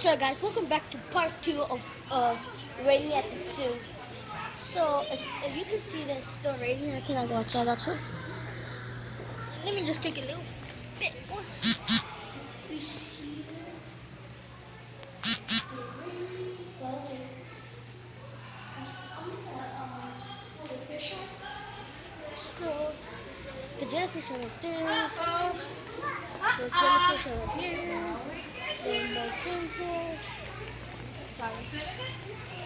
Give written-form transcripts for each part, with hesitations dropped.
So guys, welcome back to part 2 of Raining at the Zoo. So as you can see, it's still raining. I cannot go outside actually. Let me just take a little bit more. You see. So the jellyfish are right there. The jellyfish are right here. Then the jellyfish. Sorry.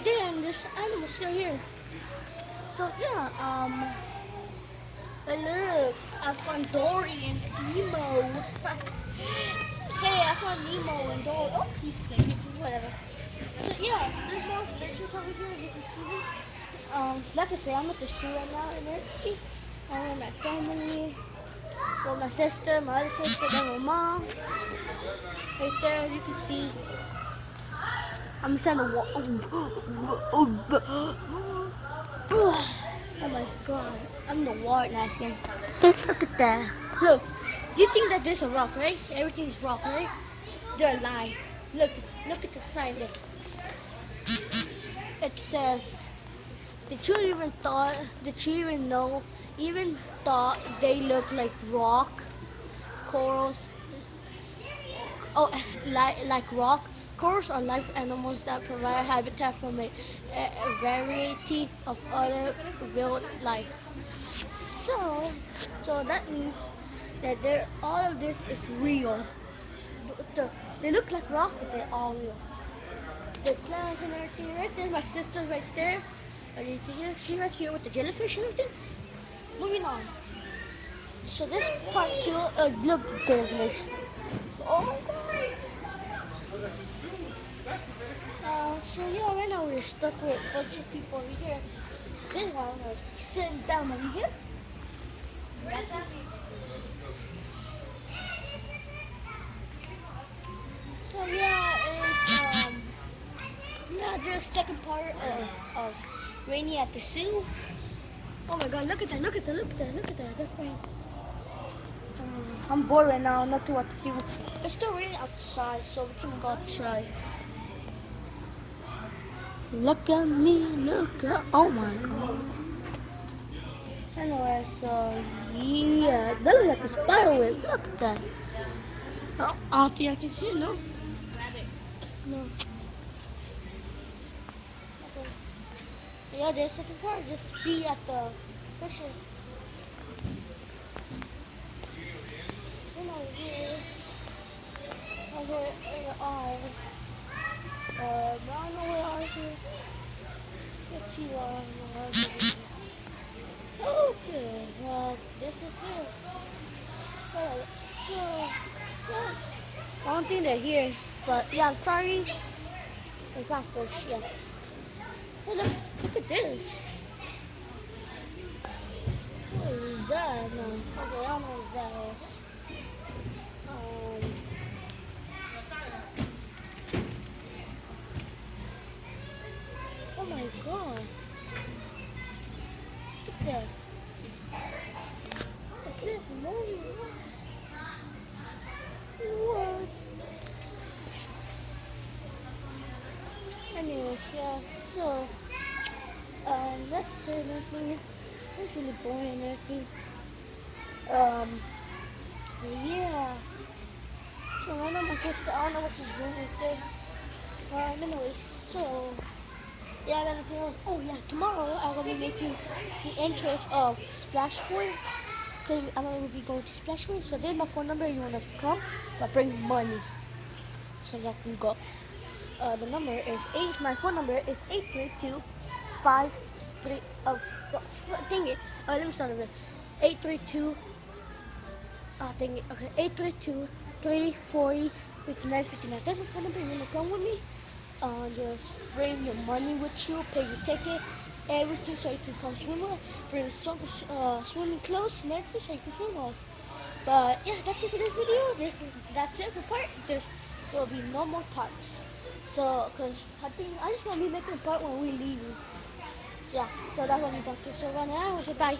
Then there's animals still here. So yeah, look, I found Dory and Nemo. Hey, I found Nemo and Dory. Oh, he's scared. Whatever. So yeah, there's more fishes over here. You can see them. Like I said, I'm at the zoo right now and everything. I'm with my family, with my sister, my other sister, then my mom. Right there, you can see. I'm inside the wall. Oh my god, I'm the water nasty. Look at that. Look, do you think that there's a rock, right? Everything's rock, right? They're alive. Look at the sign there. It says, did you even thought they look like rock, corals? Oh, like rock. Corals are live animals that provide habitat for a variety of other wildlife. So that means that all of this is real. They look like rock, but they're all real. The plants and everything right there. My sister's right there. She's right here with the jellyfish and everything. Moving on. So this part 2, look, goldfish. Oh my god. So yeah, right now we're stuck with a bunch of people over here. This one was sitting down over here. That's it. So yeah, the second part of Rainy at the Zoo. Oh my god, look at that, they're fine. I'm bored right now, not to what to do. It's still raining outside, so we can go outside. Look at me, oh my god. Anyway, so yeah, that looks like a spider web, look at that. Oh, I don't think I can see it, no? No. Okay. Yeah, the second part, just be at the fishing. Over here in the eye. I don't know where ours is. Let's see where ours is. Okay, well, this is it. So, yeah. I don't think they're here, but yeah, I'm sorry. It's not fish, yeah. Hey, look at this. What is that? No. Okay, I don't know what that is. Oh my god. Look at that. Look at this morning. What? Anyway, yeah, so that's it and everything. It's really boring and everything. Yeah. So right now my sister, I don't know what she's doing right there. Anyway, so yeah, then oh yeah, tomorrow I'm gonna be making the entrance of Splash Point. Cause I'm gonna be going to Splash Point. So there's my phone number. You wanna come, but bring money so that I can go. The number is my phone number is 832 53. Dang it. Let me start over. 832. Dang it. Okay, 832 340 5959. That's my phone number. You wanna come with me? Just bring your money with you, pay your ticket, everything so you can come swim with. Bring some swimming clothes and everything so you can swim with. But yeah, that's it for this video. That's it for part. There will be no more parts. So, cause I think I just want to be making a part when we leave. So yeah, so that's what I'm about to. So right now, I say bye.